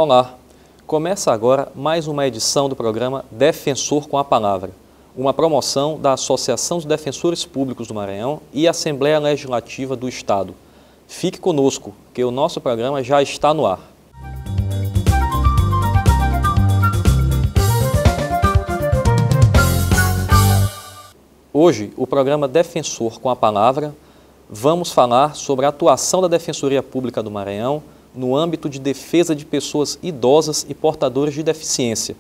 Olá, começa agora mais uma edição do programa Defensor com a Palavra, uma promoção da Associação dos Defensores Públicos do Maranhão e Assembleia Legislativa do Estado. Fique conosco, que o nosso programa já está no ar. Hoje, o programa Defensor com a Palavra, vamos falar sobre a atuação da Defensoria Pública do Maranhão no âmbito de defesa de pessoas idosas e portadoras de deficiência.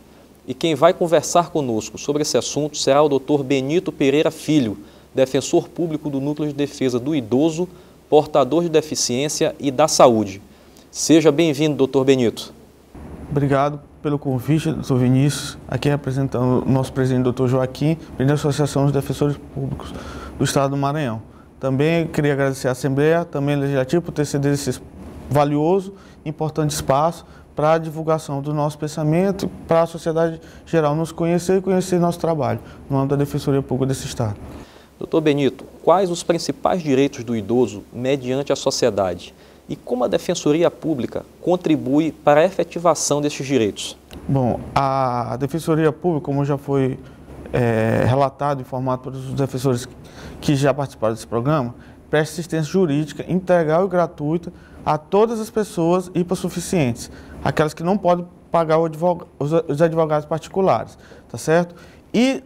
E quem vai conversar conosco sobre esse assunto será o Dr. Benito Pereira Filho, defensor público do Núcleo de Defesa do Idoso, Portador de Deficiência e da Saúde. Seja bem-vindo, Dr. Benito. Obrigado pelo convite, Dr. Vinícius, aqui representando o nosso presidente, Dr. Joaquim, presidente da Associação dos Defensores Públicos do Estado do Maranhão. Também queria agradecer à Assembleia, também Legislativa, por ter cedido esse valioso e importante espaço para a divulgação do nosso pensamento, para a sociedade geral nos conhecer e conhecer nosso trabalho no âmbito da Defensoria Pública desse Estado. Doutor Benito, quais os principais direitos do idoso mediante a sociedade e como a Defensoria Pública contribui para a efetivação desses direitos? Bom, a Defensoria Pública, como já foi relatado e informado pelos defensores que já participaram desse programa, presta assistência jurídica integral e gratuita a todas as pessoas hipossuficientes, aquelas que não podem pagar os advogados particulares, tá certo? E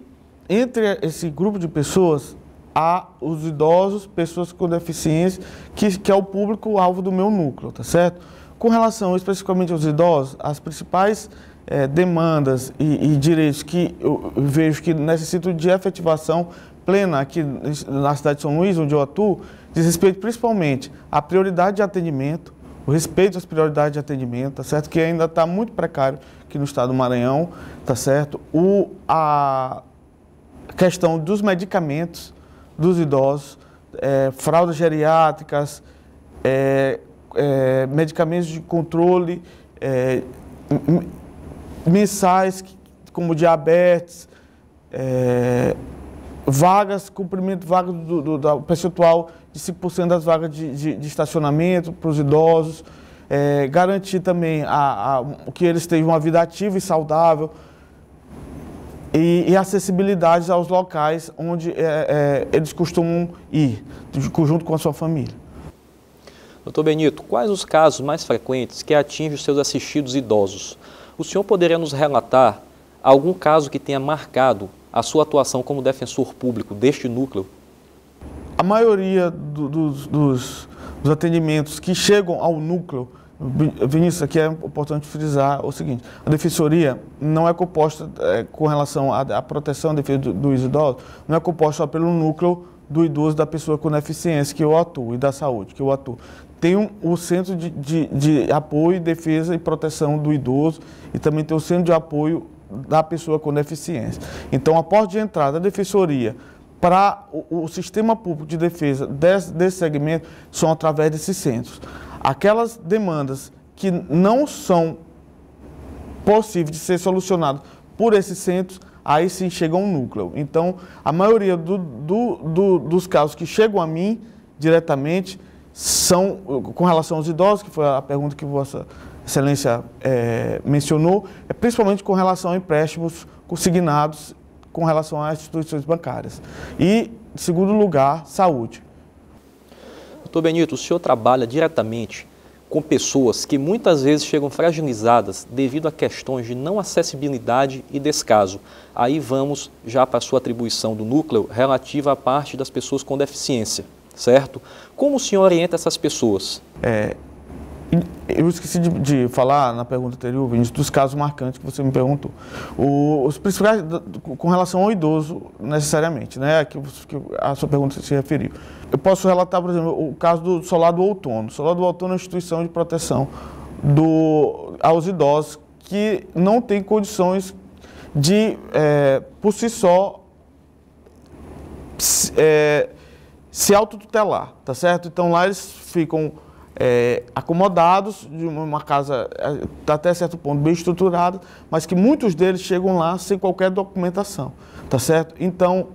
entre esse grupo de pessoas, há os idosos, pessoas com deficiência, que é o público-alvo do meu núcleo, tá certo? Com relação especificamente aos idosos, as principais demandas e direitos que eu vejo que necessitam de efetivação plena aqui na cidade de São Luís, onde eu atuo, diz respeito principalmente à prioridade de atendimento, o respeito às prioridades de atendimento, tá certo? Que ainda está muito precário aqui no estado do Maranhão, tá certo? A questão dos medicamentos dos idosos, fraldas geriátricas, medicamentos de controle mensais, como diabetes, vagas, cumprimento de vagas do percentual de 5% das vagas de estacionamento para os idosos, garantir também que eles tenham uma vida ativa e saudável e acessibilidade aos locais onde eles costumam ir, junto com a sua família. Doutor Benito, quais os casos mais frequentes que atingem os seus assistidos idosos? O senhor poderia nos relatar algum caso que tenha marcado a sua atuação como defensor público deste núcleo? A maioria dos atendimentos que chegam ao núcleo, Vinícius, aqui é importante frisar o seguinte: a defensoria não é composta, com relação à proteção e defesa dos idosos, não é composta só pelo núcleo do idoso, da pessoa com deficiência que eu atuo e da saúde que eu atuo. Tem o Centro de Apoio, Defesa e Proteção do Idoso e também tem o Centro de Apoio da Pessoa com Deficiência. Então, a porta de entrada da defensoria para o sistema público de defesa desse segmento são através desses centros. Aquelas demandas que não são possíveis de ser solucionadas por esses centros, aí sim chega um núcleo. Então, a maioria dos casos que chegam a mim diretamente são com relação aos idosos, que foi a pergunta que Vossa Excelência mencionou, principalmente com relação a empréstimos consignados com relação às instituições bancárias. E, em segundo lugar, saúde. Doutor Benito, o senhor trabalha diretamente com pessoas que muitas vezes chegam fragilizadas devido a questões de não acessibilidade e descaso. Aí vamos já para a sua atribuição do núcleo relativa à parte das pessoas com deficiência, certo? Como o senhor orienta essas pessoas? Eu esqueci de falar na pergunta anterior, Vinícius, dos casos marcantes que você me perguntou. Os principais, com relação ao idoso, necessariamente, né, que a sua pergunta se referiu. Eu posso relatar, por exemplo, o caso do Solar do Outono. O Solar do Outono é uma instituição de proteção aos idosos que não têm condições de, por si só, se autotutelar, tá certo? Então lá eles ficam acomodados de uma casa até certo ponto bem estruturada, mas que muitos deles chegam lá sem qualquer documentação, tá certo? Então,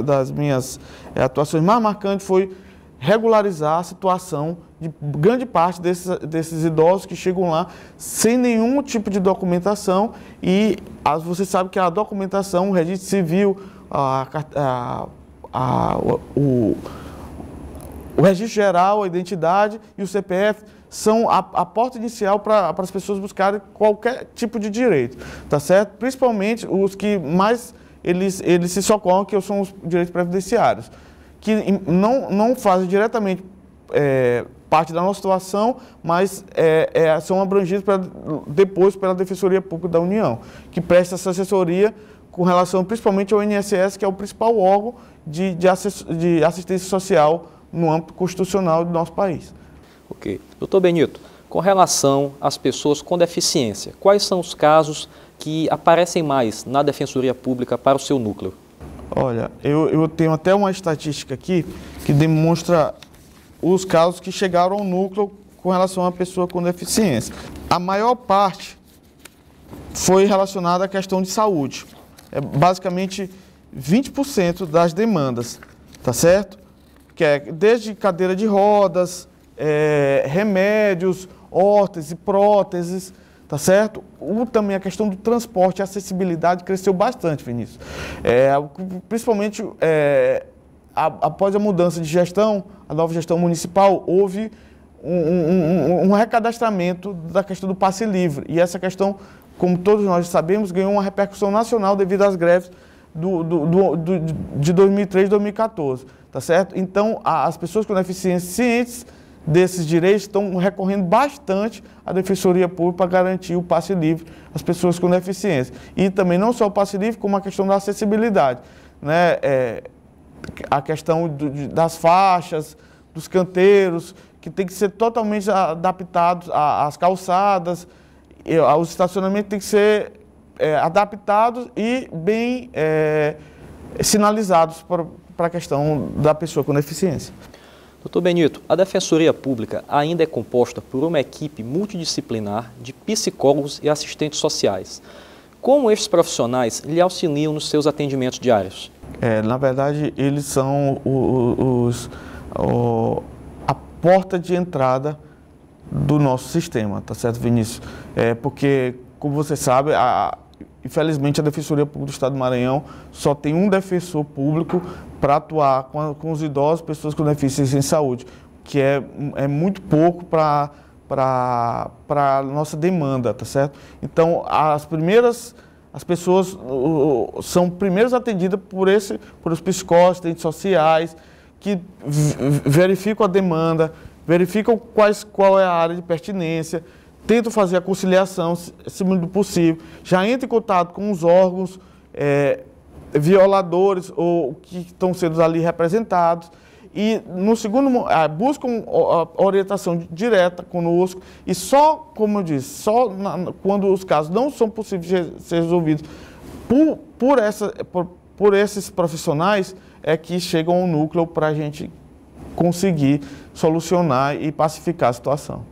das minhas atuações mais marcantes foi regularizar a situação de grande parte desses idosos que chegam lá sem nenhum tipo de documentação e você sabe que a documentação, o registro civil, o registro geral, a identidade e o CPF são a porta inicial para as pessoas buscarem qualquer tipo de direito, tá certo? Principalmente os que mais eles se socorrem, que são os direitos previdenciários, que não fazem diretamente parte da nossa situação, mas são abrangidos depois pela Defensoria Pública da União, que presta essa assessoria com relação principalmente ao INSS, que é o principal órgão de assistência social no âmbito constitucional do nosso país. Ok. Doutor Benito, com relação às pessoas com deficiência, quais são os casos que aparecem mais na Defensoria Pública para o seu núcleo? Olha, eu tenho até uma estatística aqui que demonstra os casos que chegaram ao núcleo com relação à pessoa com deficiência. A maior parte foi relacionada à questão de saúde. Basicamente 20% das demandas, tá certo? Que é desde cadeira de rodas, remédios, órteses, próteses, tá certo? Também a questão do transporte e acessibilidade cresceu bastante, Vinícius. Principalmente após a mudança de gestão, a nova gestão municipal, houve um recadastramento da questão do passe livre. E essa questão, como todos nós sabemos, ganhou uma repercussão nacional devido às greves de 2003 e 2014, tá certo? Então, as pessoas com deficiência cientes desses direitos estão recorrendo bastante à Defensoria Pública para garantir o passe livre às pessoas com deficiência. E também não só o passe livre, como a questão da acessibilidade, né? A questão das faixas, dos canteiros, que tem que ser totalmente adaptados às calçadas, os estacionamentos têm que ser adaptados e bem sinalizados para a questão da pessoa com deficiência. Doutor Benito, a Defensoria Pública ainda é composta por uma equipe multidisciplinar de psicólogos e assistentes sociais. Como estes profissionais lhe auxiliam nos seus atendimentos diários? Na verdade, eles são a porta de entrada do nosso sistema, tá certo, Vinícius? Porque, como você sabe, infelizmente a Defensoria Pública do Estado do Maranhão só tem um defensor público para atuar com os idosos, pessoas com deficiência em saúde, que é muito pouco para a nossa demanda, tá certo? Então, as pessoas são primeiros atendidas por os psicólogos, assistentes sociais, que verificam a demanda, verificam qual é a área de pertinência, tentam fazer a conciliação, se muito possível, já entram em contato com os órgãos violadores ou que estão sendo ali representados e, no segundo, buscam orientação direta conosco e só, como eu disse, quando os casos não são possíveis de ser resolvidos por esses profissionais é que chegam ao núcleo para a gente conseguir solucionar e pacificar a situação.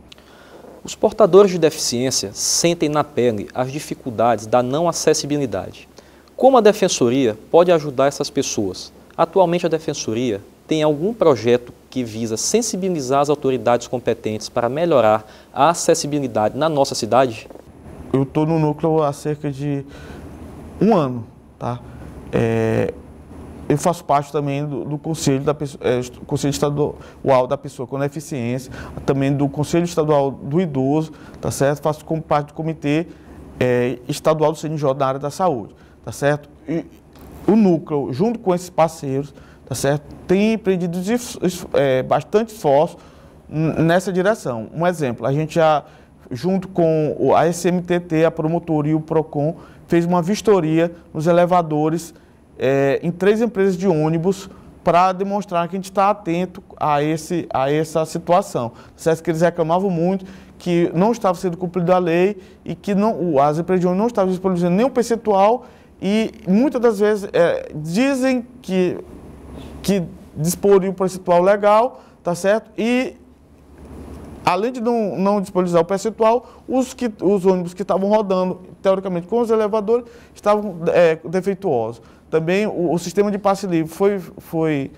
Os portadores de deficiência sentem na pele as dificuldades da não acessibilidade. Como a Defensoria pode ajudar essas pessoas? Atualmente a Defensoria tem algum projeto que visa sensibilizar as autoridades competentes para melhorar a acessibilidade na nossa cidade? Eu estou no núcleo há cerca de um ano, tá? Eu faço parte também do Conselho Conselho Estadual da Pessoa com Deficiência, também do Conselho Estadual do Idoso, tá certo? Faço como parte do Comitê Estadual do CNJ na área da saúde, tá certo? E o núcleo, junto com esses parceiros, tá certo? Tem empreendido bastante esforço nessa direção. Um exemplo, a gente já, junto com a SMTT, a Promotoria e o PROCON, fez uma vistoria nos elevadores em 3 empresas de ônibus para demonstrar que a gente está atento a essa situação. Certo? Que eles reclamavam muito que não estava sendo cumprida a lei e que as empresas de ônibus não estavam disponibilizando nenhum percentual e muitas das vezes dizem que disporiam o percentual legal, tá certo? E além de não disponibilizar o percentual, os ônibus que estavam rodando, teoricamente, com os elevadores, estavam defeituosos, também o sistema de passe livre foi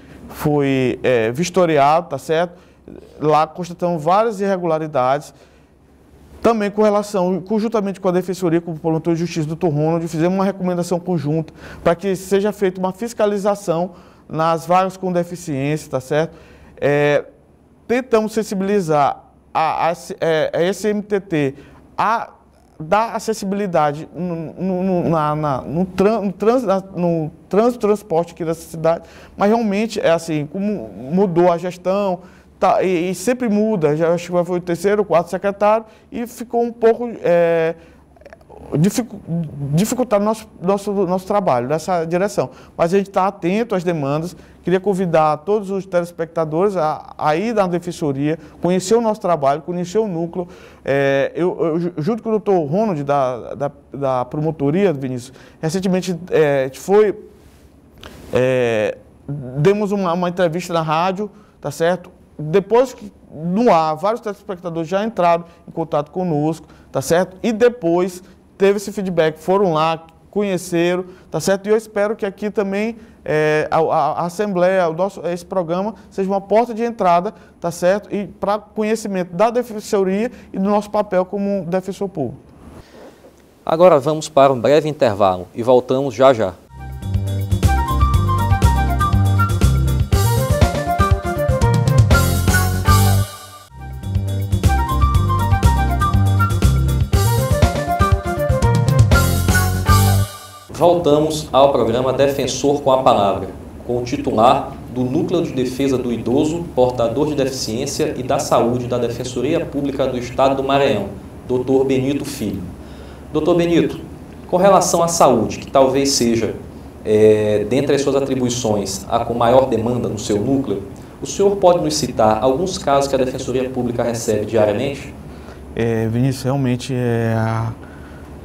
vistoriado, tá certo? Lá constatamos várias irregularidades. Também com relação, conjuntamente com a Defensoria, com o Promotor de Justiça do Dr. Ronald, fizemos uma recomendação conjunta para que seja feita uma fiscalização nas vagas com deficiência, tá certo? Tentamos sensibilizar a SMTT a dar acessibilidade no transporte aqui dessa cidade, mas realmente é assim, como mudou a gestão, tá, e sempre muda, já acho que foi o terceiro, quarto secretário, e ficou um pouco dificultando nosso trabalho nessa direção. Mas a gente está atento às demandas. Queria convidar todos os telespectadores a ir na Defensoria, conhecer o nosso trabalho, conhecer o núcleo. Eu junto com o Dr. Ronald, da promotoria, Vinícius, recentemente demos uma entrevista na rádio, tá certo? Depois que no ar, vários telespectadores já entraram em contato conosco, tá certo? E depois teve esse feedback, foram lá, conheceram, tá certo? E eu espero que aqui também a Assembleia, esse programa, seja uma porta de entrada, tá certo? E para conhecimento da Defensoria e do nosso papel como defensor público. Agora vamos para um breve intervalo e voltamos já já. Voltamos ao programa Defensor com a Palavra, com o titular do Núcleo de Defesa do Idoso, Portador de Deficiência e da Saúde da Defensoria Pública do Estado do Maranhão, Dr. Benito Filho. Dr. Benito, com relação à saúde, que talvez seja, dentre as suas atribuições, a com maior demanda no seu núcleo, o senhor pode nos citar alguns casos que a Defensoria Pública recebe diariamente? Vinícius, realmente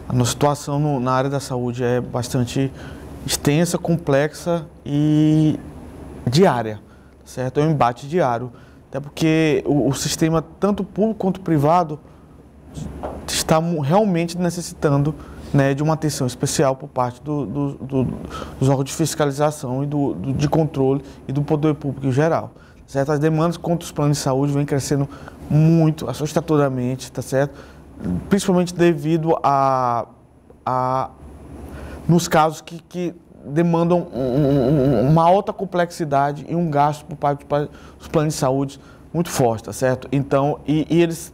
a nossa situação na área da saúde é bastante extensa, complexa e diária, certo? É um embate diário, até porque o sistema, tanto público quanto privado, está realmente necessitando, né, de uma atenção especial por parte dos órgãos de fiscalização e de controle e do poder público em geral, certo? As demandas contra os planos de saúde vêm crescendo muito, assustadoramente, tá certo? Principalmente devido nos casos que demandam uma alta complexidade e um gasto por parte dos planos de saúde muito forte, tá certo? Então, e eles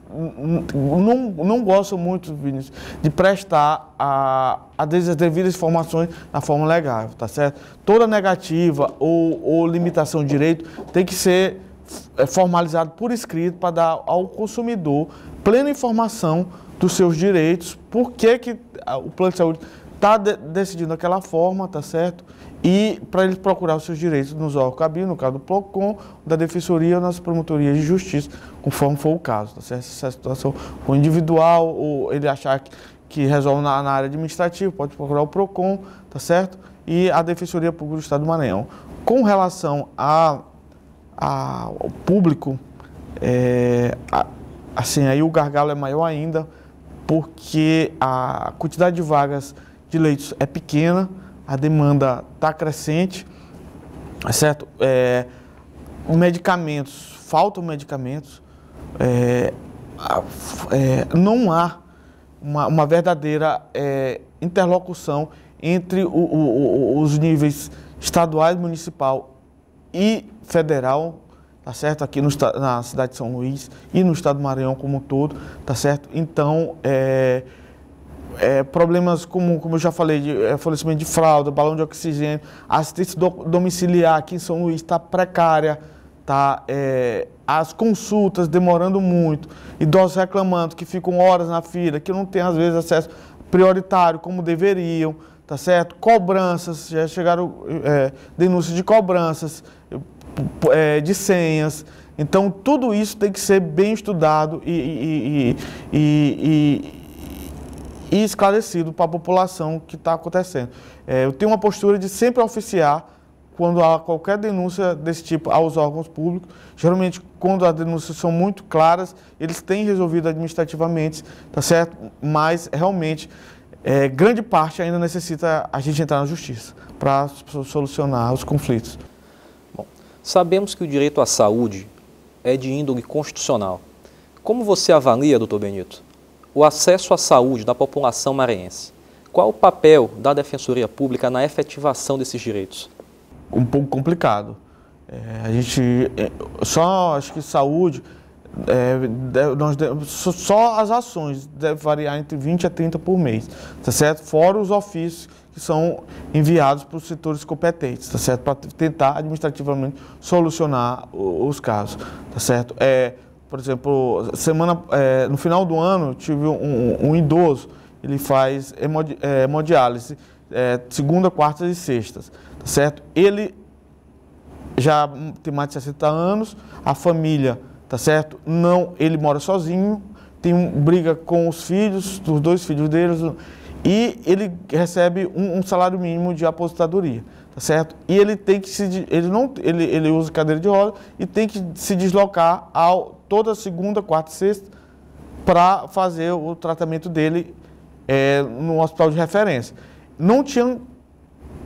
não gostam muito, Vinícius, de prestar as devidas informações na forma legal, tá certo? Toda negativa ou limitação de direito tem que ser formalizado por escrito para dar ao consumidor plena informação dos seus direitos, por que o plano de saúde está decidindo daquela forma, tá certo? E para ele procurar os seus direitos nos órgãos cabidos, no caso do PROCON, da Defensoria ou nas promotorias de justiça, conforme for o caso, tá certo? Se a situação for individual ou ele achar que resolve na área administrativa, pode procurar o PROCON, tá certo? E a Defensoria Pública do Estado do Maranhão. Com relação ao público, assim, aí o gargalo é maior ainda, porque a quantidade de vagas de leitos é pequena, a demanda está crescente, certo? Medicamentos, faltam medicamentos, não há uma verdadeira interlocução entre os níveis estaduais, municipal e federal, tá certo? Aqui na cidade de São Luís e no estado do Maranhão como um todo, tá certo? Então, problemas como eu já falei, de fornecimento de fralda, balão de oxigênio, assistência domiciliar aqui em São Luís está precária, tá? As consultas demorando muito, idosos reclamando que ficam horas na fila, que não têm às vezes acesso prioritário como deveriam, tá certo? Cobranças, já chegaram denúncias de cobranças, de senhas. Então, tudo isso tem que ser bem estudado e esclarecido para a população que está acontecendo. Eu tenho uma postura de sempre oficiar quando há qualquer denúncia desse tipo aos órgãos públicos. Geralmente, quando as denúncias são muito claras, eles têm resolvido administrativamente, tá certo? Mas, realmente, grande parte ainda necessita a gente entrar na justiça para solucionar os conflitos. Bom, sabemos que o direito à saúde é de índole constitucional. Como você avalia, doutor Benito, o acesso à saúde da população maranhense? Qual o papel da Defensoria Pública na efetivação desses direitos? Um pouco complicado. Acho que saúde, só as ações devem variar entre 20 a 30 por mês, tá certo? Fora os ofícios que são enviados para os setores competentes, tá certo? Para tentar administrativamente solucionar os casos, tá certo? Por exemplo, no final do ano, tive um idoso, ele faz hemodiálise segunda, quartas e sextas, tá certo? Ele já tem mais de 60 anos, a família, tá certo? Não, ele mora sozinho, briga com os filhos, os 2 filhos deles, e ele recebe um salário mínimo de aposentadoria, tá certo? E ele tem que ele usa cadeira de roda e tem que se deslocar toda segunda, quarta e sexta para fazer o tratamento dele no hospital de referência. Não tinha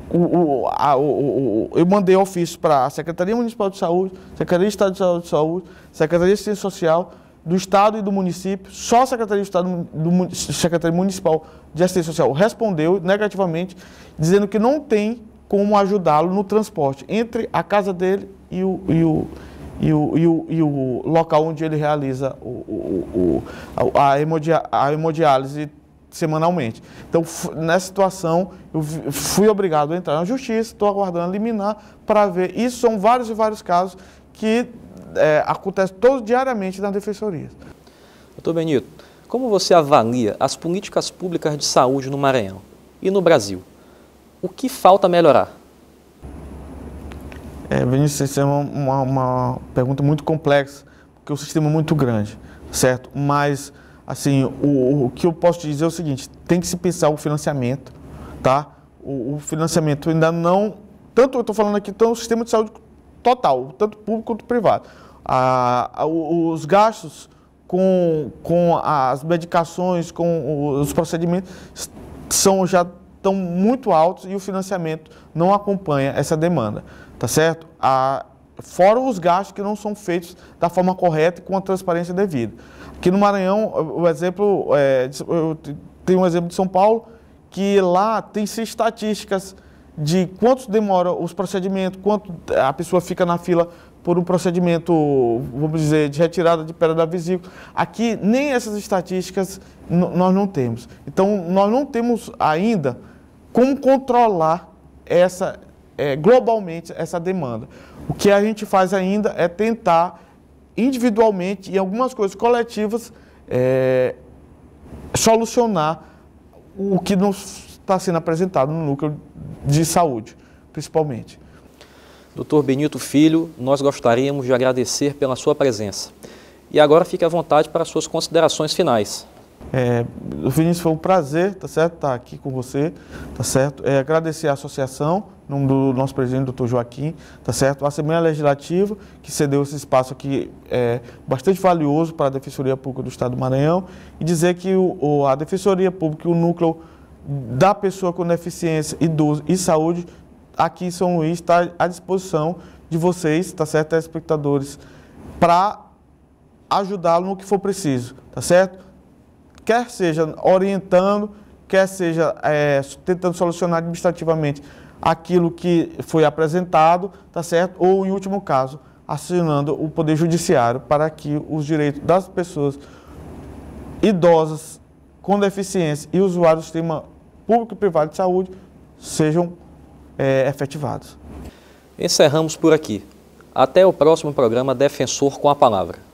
eu mandei ofício para a Secretaria Municipal de Saúde, Secretaria de Estado de Saúde, Secretaria de Assistência Social do Estado e do município. Só a Secretaria Municipal de Assistência Social respondeu negativamente, dizendo que não tem como ajudá-lo no transporte entre a casa dele e o local onde ele realiza a hemodiálise semanalmente. Então, nessa situação, eu fui obrigado a entrar na justiça, estou aguardando liminar para ver. Isso são vários e vários casos que acontecem diariamente na Defensoria. Doutor Benito, como você avalia as políticas públicas de saúde no Maranhão e no Brasil? O que falta melhorar? Vinícius, isso é uma pergunta muito complexa, porque o sistema é muito grande, certo? Mas, assim, o que eu posso te dizer é o seguinte: tem que se pensar o financiamento, tá? O financiamento ainda não... Tanto eu estou falando aqui, o sistema de saúde total, tanto público quanto privado. Os gastos com as medicações, com os procedimentos, já estão muito altos e o financiamento não acompanha essa demanda, tá certo? Fora os gastos que não são feitos da forma correta e com a transparência devida. Aqui no Maranhão, eu tenho um exemplo de São Paulo, que lá tem-se estatísticas de quanto demora os procedimentos, quanto a pessoa fica na fila por um procedimento, vamos dizer, de retirada de pedra da vesícula. Aqui, nem essas estatísticas nós não temos. Então, nós não temos ainda como controlar globalmente essa demanda. O que a gente faz ainda é tentar, individualmente, em algumas coisas coletivas, solucionar o que não está sendo apresentado no núcleo de saúde, principalmente. Doutor Benito Filho, nós gostaríamos de agradecer pela sua presença. E agora fique à vontade para as suas considerações finais. Vinícius, foi um prazer, tá certo, estar aqui com você, tá certo? Agradecer à associação, em nome do nosso presidente, doutor Joaquim, tá certo? A Assembleia Legislativa, que cedeu esse espaço aqui bastante valioso para a Defensoria Pública do Estado do Maranhão, e dizer que a Defensoria Pública e o núcleo da pessoa com deficiência, idoso e saúde, aqui em São Luís, está à disposição de vocês, tá certo, telespectadores, para ajudá-lo no que for preciso, tá certo? Quer seja orientando, quer seja tentando solucionar administrativamente aquilo que foi apresentado, tá certo? Ou, em último caso, acionando o Poder Judiciário para que os direitos das pessoas idosas com deficiência e usuários do sistema público e privado de saúde sejam efetivados. Encerramos por aqui. Até o próximo programa Defensor com a Palavra.